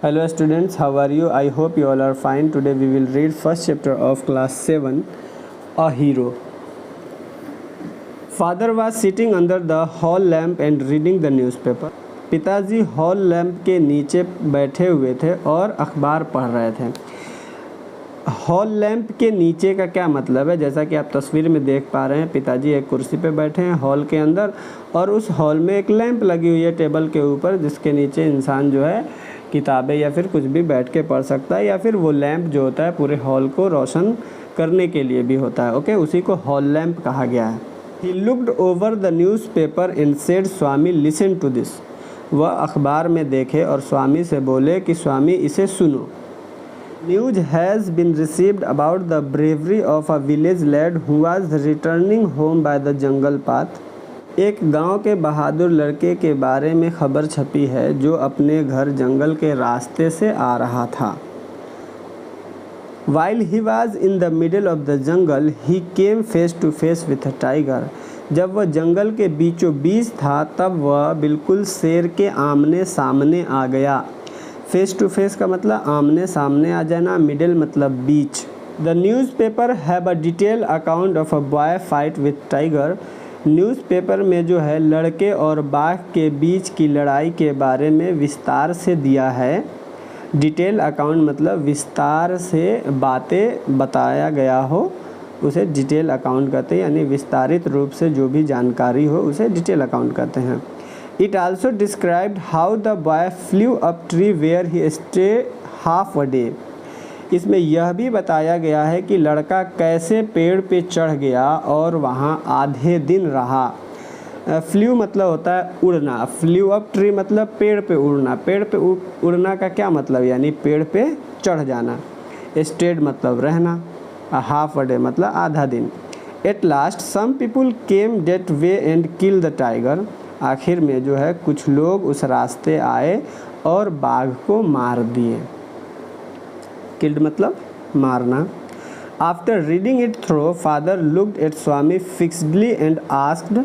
Hello students, how are you? I hope you all are fine. Today we will read first chapter of class 7, A Hero. Father was sitting under the hall lamp and reading the newspaper. पिताजी hall lamp के नीचे बैठे हुए थे और अखबार पढ़ रहे थे। हॉल लैंप के नीचे का क्या मतलब है? जैसा कि आप तस्वीर में देख पा रहे हैं, पिताजी एक कुर्सी पे बैठे हैं हॉल के अंदर और उस हॉल में एक लैंप लगी हुई है टेबल के ऊपर, जिसके नीचे इंसान जो है किताबें या फिर कुछ भी बैठ के पढ़ सकता है, या फिर वो लैंप जो होता है पूरे हॉल को रोशन करने के लिए भी होता है। ओके, उसी को हॉल लैंप कहा गया है। He looked over the newspaper and said, Swami listen to this. वह अखबार में देखे और स्वामी से बोले कि स्वामी इसे सुनो। News has been received about the bravery of a village lad who was returning home by the jungle path. एक गांव के बहादुर लड़के के बारे में खबर छपी है जो अपने घर जंगल के रास्ते से आ रहा था। While he was in the middle of the jungle, he came face to face with a tiger. जब वह जंगल के बीचों बीच था तब वह बिल्कुल शेर के आमने सामने आ गया। फेस टू फेस का मतलब आमने सामने आ जाना, मिडिल मतलब बीच। The newspaper have a detail account of a boy fight with tiger. Newspaper में जो है लड़के और बाघ के बीच की लड़ाई के बारे में विस्तार से दिया है। डिटेल अकाउंट मतलब विस्तार से बातें बताया गया हो, उसे डिटेल अकाउंट कहते हैं, यानी विस्तारित रूप से जो भी जानकारी हो उसे डिटेल अकाउंट कहते हैं। It also described how the boy flew up tree where he stay half a day. इसमें यह भी बताया गया है कि लड़का कैसे पेड़ पे चढ़ गया और वहाँ आधे दिन रहा। फ्लू मतलब होता है उड़ना, फ्लू अप ट्री मतलब पेड़ पे उड़ना। पेड़ पे उड़ना का क्या मतलब, यानी पेड़ पे चढ़ जाना। स्टेड मतलब रहना, हाफ अ डे मतलब आधा दिन। At last some people came that way and kill the tiger. आखिर में जो है कुछ लोग उस रास्ते आए और बाघ को मार दिए। किल्ड मतलब मारना। After reading it through, father looked at Swami fixedly and asked,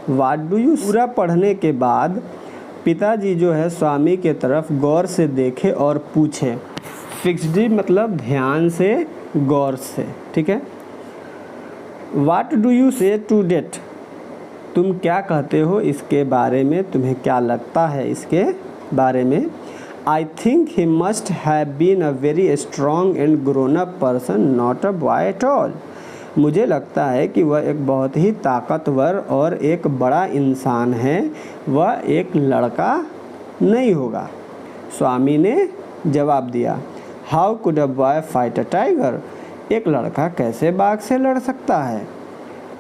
what do you. पूरा पढ़ने के बाद पिताजी जो है स्वामी के तरफ गौर से देखे और पूछे। फिक्सडली मतलब ध्यान से, गौर से, ठीक है। व्हाट डू यू से टू डेट। तुम क्या कहते हो इसके बारे में, तुम्हें क्या लगता है इसके बारे में। I think he must have been a very strong and grown-up person, not a boy at all. मुझे लगता है कि वह एक बहुत ही ताकतवर और एक बड़ा इंसान है, वह एक लड़का नहीं होगा। स्वामी ने जवाब दिया। How could a boy fight a tiger? एक लड़का कैसे बाघ से लड़ सकता है।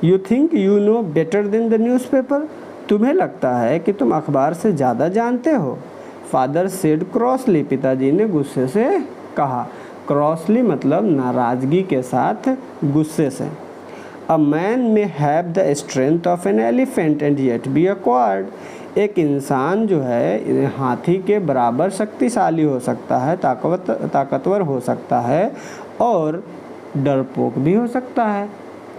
You think you know better than the newspaper? तुम्हें लगता है कि तुम अखबार से ज़्यादा जानते हो। फादर सेड क्रॉसली, पिताजी ने गुस्से से कहा। क्रॉसली मतलब नाराज़गी के साथ, गुस्से से। अ मैन में have the strength of an elephant and yet be a coward. एक इंसान जो है हाथी के बराबर शक्तिशाली हो सकता है, ताकतवर हो सकता है और डरपोक भी हो सकता है।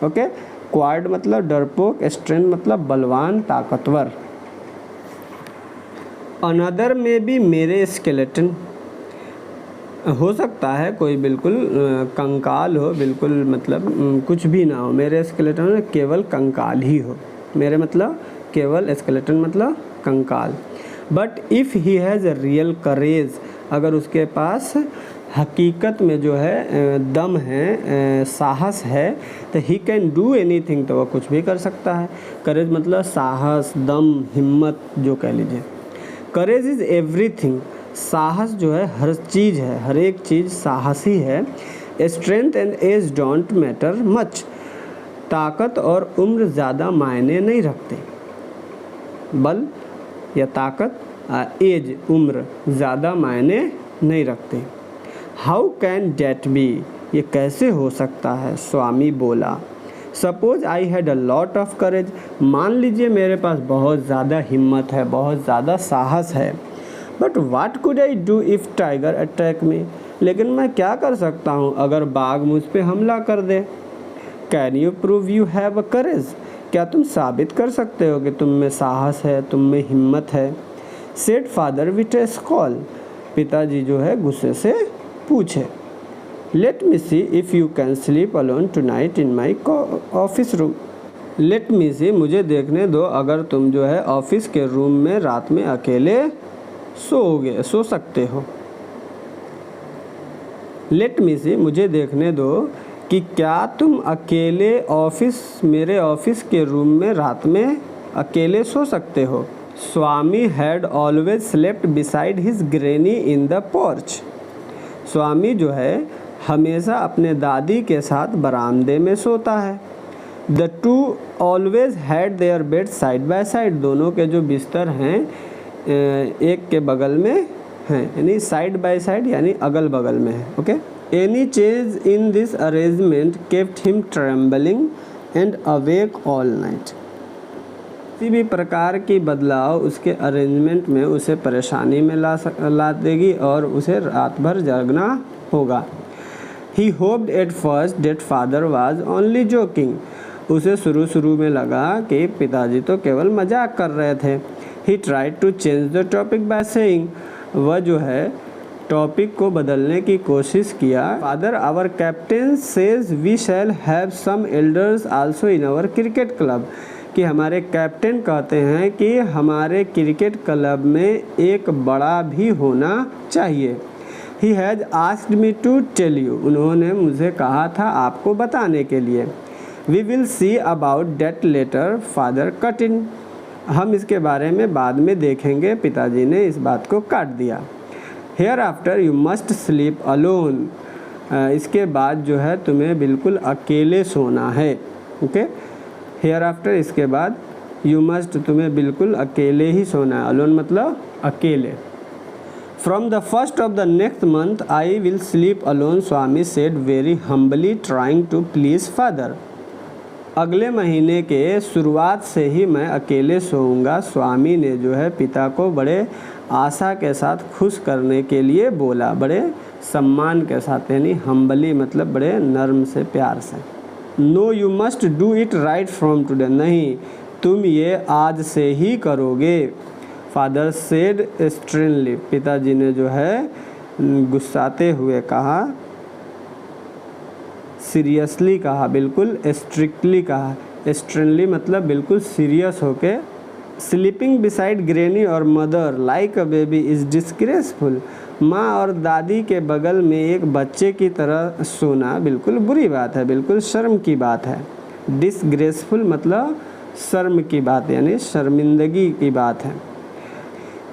ओके, क्वार्ड मतलब डरपोक, स्ट्रेंथ मतलब बलवान, ताकतवर। अनदर में भी मेरे स्केलेटन, हो सकता है कोई बिल्कुल कंकाल हो, बिल्कुल मतलब कुछ भी ना हो। मेरे स्केलेटन में केवल कंकाल ही हो। मेरे मतलब केवल, स्केलेटन मतलब कंकाल। But if he has a real courage, अगर उसके पास हकीकत में जो है दम है, साहस है, तो ही कैन डू एनीथिंग, तो वह कुछ भी कर सकता है। करेज मतलब साहस, दम, हिम्मत जो कह लीजिए। करेज इज़ एवरीथिंग, साहस जो है हर चीज़ है, हर एक चीज़ साहसी है। Strength and age don't matter much, ताकत और उम्र ज़्यादा मायने नहीं रखते। बल या ताकत, एज उम्र ज़्यादा मायने नहीं रखते। हाउ कैन डैट बी, ये कैसे हो सकता है, स्वामी बोला। Suppose I had a lot of courage, मान लीजिए मेरे पास बहुत ज़्यादा हिम्मत है, बहुत ज़्यादा साहस है। But what could I do if tiger attack मी, लेकिन मैं क्या कर सकता हूँ अगर बाघ मुझ पे हमला कर दे। Can you prove you have a courage, क्या तुम साबित कर सकते हो कि तुम में साहस है, तुम में हिम्मत है। Said father with a scowl, पिताजी जो है गुस्से से पूछे। Let me see if you can sleep alone tonight in my office room. Let me see, मुझे देखने दो अगर तुम जो है ऑफिस के रूम में रात में अकेले सो सकते हो। लेट मी सी, मुझे देखने दो कि क्या तुम अकेले मेरे ऑफिस के रूम में रात में अकेले सो सकते हो। Swami had always slept beside his granny in the porch. Swami जो है हमेशा अपने दादी के साथ बरामदे में सोता है। The two always had there bed side by side. दोनों के जो बिस्तर हैं एक के बगल में हैं, यानी साइड बाय साइड यानी अगल बगल में है। Okay. Any change in this arrangement kept him trembling and awake all night. किसी भी प्रकार की बदलाव उसके अरेंजमेंट में उसे परेशानी में ला देगी और उसे रात भर जागना होगा। He hoped at first that father was only joking. उसे शुरू में लगा कि पिताजी तो केवल मजाक कर रहे थे। He tried to change the topic by saying. वह जो है टॉपिक को बदलने की कोशिश किया। Father our captain says we shall have some elders also in our cricket club. कि हमारे कैप्टन कहते हैं कि हमारे क्रिकेट क्लब में एक बड़ा भी होना चाहिए। He has asked me to tell you. उन्होंने मुझे कहा था आपको बताने के लिए। We will see about that later father cut in. हम इसके बारे में बाद में देखेंगे। पिताजी ने इस बात को काट दिया। Hereafter you must sleep alone. इसके बाद जो है तुम्हें बिल्कुल अकेले सोना है। ओके। हेयर आफ्टर इसके बाद यू मस्ट, तुम्हें बिल्कुल अकेले ही सोना है। अलोन मतलब अकेले। From the first of the next month I will sleep alone, Swami said very humbly trying to please father. अगले महीने के शुरुआत से ही मैं अकेले सोऊंगा, स्वामी ने जो है पिता को बड़े आशा के साथ खुश करने के लिए बोला। बड़े सम्मान के साथ, यानी हम्बली मतलब बड़े नर्म से, प्यार से। No you must do it right from today. नहीं, तुम ये आज से ही करोगे। Father said sternly. पिताजी ने जो है गुस्साते हुए कहा, सीरियसली कहा, बिल्कुल स्ट्रिक्टली कहा। स्ट्रेनली मतलब बिल्कुल सीरियस होके। स्लीपिंग बिसाइड ग्रैनी और mother like a baby is disgraceful. माँ और दादी के बगल में एक बच्चे की तरह सोना बिल्कुल बुरी बात है, बिल्कुल शर्म की बात है। डिसग्रेसफुल मतलब शर्म की बात, यानी शर्मिंदगी की बात है।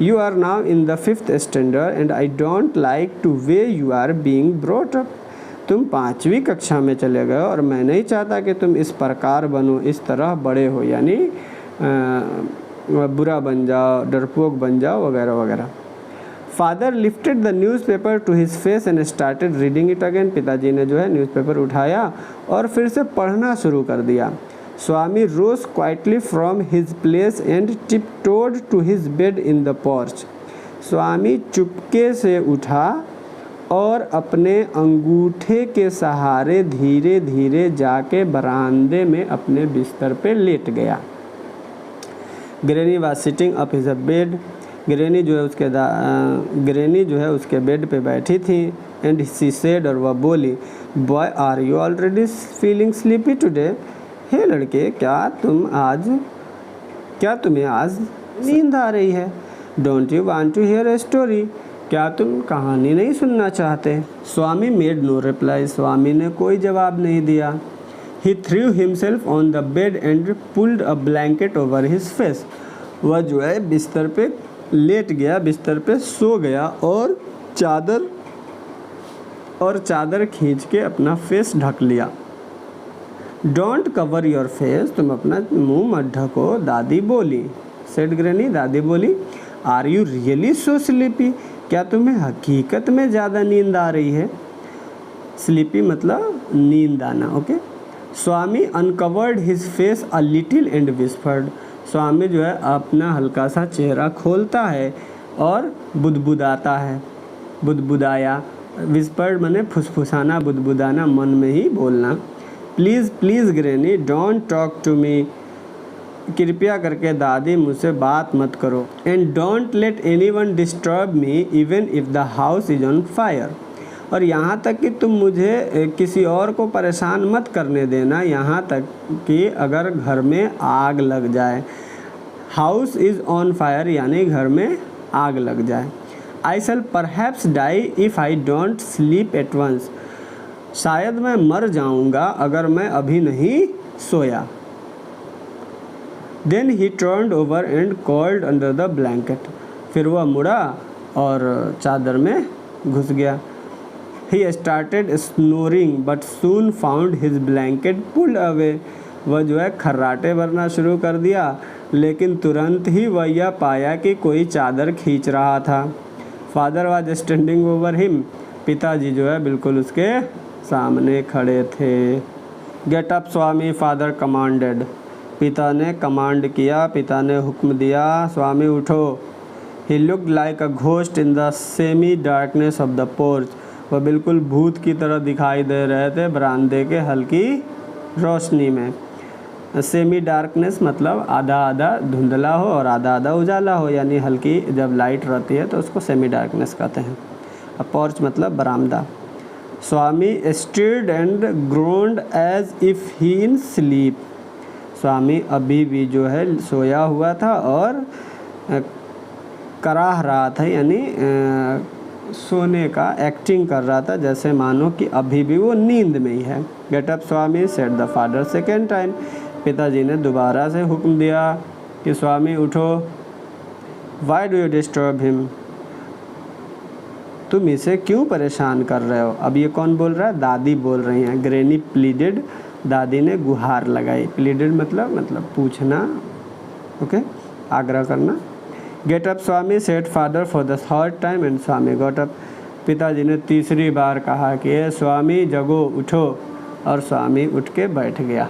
You are now in the 5th standard and I don't like the way you are being brought up. तुम 5वीं कक्षा में चले गए और मैं नहीं चाहता कि तुम इस प्रकार बनो, इस तरह बड़े हो, यानी बुरा बन जाओ, डरपोक बन जाओ, वगैरह वगैरह। Father lifted the newspaper to his face and started reading it again. पिताजी ने जो है न्यूज़पेपर उठाया और फिर से पढ़ना शुरू कर दिया। Swami rose quietly from his place and tiptoed to his bed in the porch. Swami चुपके से उठा और अपने अंगूठे के सहारे धीरे धीरे जाके बरामदे में अपने बिस्तर पे लेट गया। Granny was sitting up his bed. Granny जो है उसके बेड पे बैठी थी। एंड शी सेड, और वह बोली, boy are you already feeling sleepy today. हे लड़के, क्या तुम्हें आज नींद आ रही है। Don't you want to hear a story. क्या तुम कहानी नहीं सुनना चाहते। Swami made no reply. Swami ने कोई जवाब नहीं दिया। He threw himself on the bed and pulled a blanket over his face. वह जो है बिस्तर पे लेट गया, बिस्तर पे सो गया और चादर खींच के अपना फेस ढक लिया। Don't cover your face. तुम अपना मुंह मत ढको, दादी बोली। सेड ग्रैनी, दादी बोली। Are you really so sleepy. क्या तुम्हें हकीकत में ज़्यादा नींद आ रही है। स्लीपी मतलब नींद आना। Okay. Swami uncovered his face a little and whispered. Swami जो है अपना हल्का सा चेहरा खोलता है और बुदबुदाता है। बुदबुदाया, विस्पर्ड माने फुसफुसाना, बुदबुदाना, मन में ही बोलना। Please please granny, don't talk to me. कृपया करके दादी मुझसे बात मत करो। And don't let anyone disturb me even if the house is on fire. और यहाँ तक कि तुम मुझे किसी और को परेशान मत करने देना, यहाँ तक कि अगर घर में आग लग जाए। हाउस इज़ ऑन फायर यानी घर में आग लग जाए। I shall perhaps die if I don't sleep at once. शायद मैं मर जाऊँगा अगर मैं अभी नहीं सोया। Then he turned over and curled under the blanket. फिर वह मुड़ा और चादर में घुस गया। He started snoring but soon found his blanket pulled away. वह जो है खर्राटे भरना शुरू कर दिया, लेकिन तुरंत ही वह यह पाया कि कोई चादर खींच रहा था। Father was standing over him. पिताजी जो है बिल्कुल उसके सामने खड़े थे। गेट अप स्वामी, फादर कमांडेड। पिता ने कमांड किया, पिता ने हुक्म दिया, स्वामी उठो। He looked like a ghost in the semi darkness of the porch. वह बिल्कुल भूत की तरह दिखाई दे रहे थे बरामदे के हल्की रोशनी में। सेमी डार्कनेस मतलब आधा आधा धुंधला हो और आधा आधा उजाला हो, यानी हल्की जब लाइट रहती है तो उसको सेमी डार्कनेस कहते हैं। अब पोर्च मतलब बरामदा। Swami stirred and groaned as if he in sleep. Swami अभी भी जो है सोया हुआ था और कराह रहा था, यानी सोने का एक्टिंग कर रहा था, जैसे मानो कि अभी भी वो नींद में ही है। Get up Swami, said the father second time. पिताजी ने दोबारा से हुक्म दिया कि स्वामी उठो। Why do you disturb him. तुम इसे क्यों परेशान कर रहे हो। अब ये कौन बोल रहा है, दादी बोल रही हैं। ग्रैनी प्लीडेड, दादी ने गुहार लगाई। प्लीडेड मतलब पूछना, ओके, आग्रह करना। Get up Swami, said father for the third time and Swami got up. पिताजी ने तीसरी बार कहा कि स्वामी जगो, उठो, और स्वामी उठ के बैठ गया।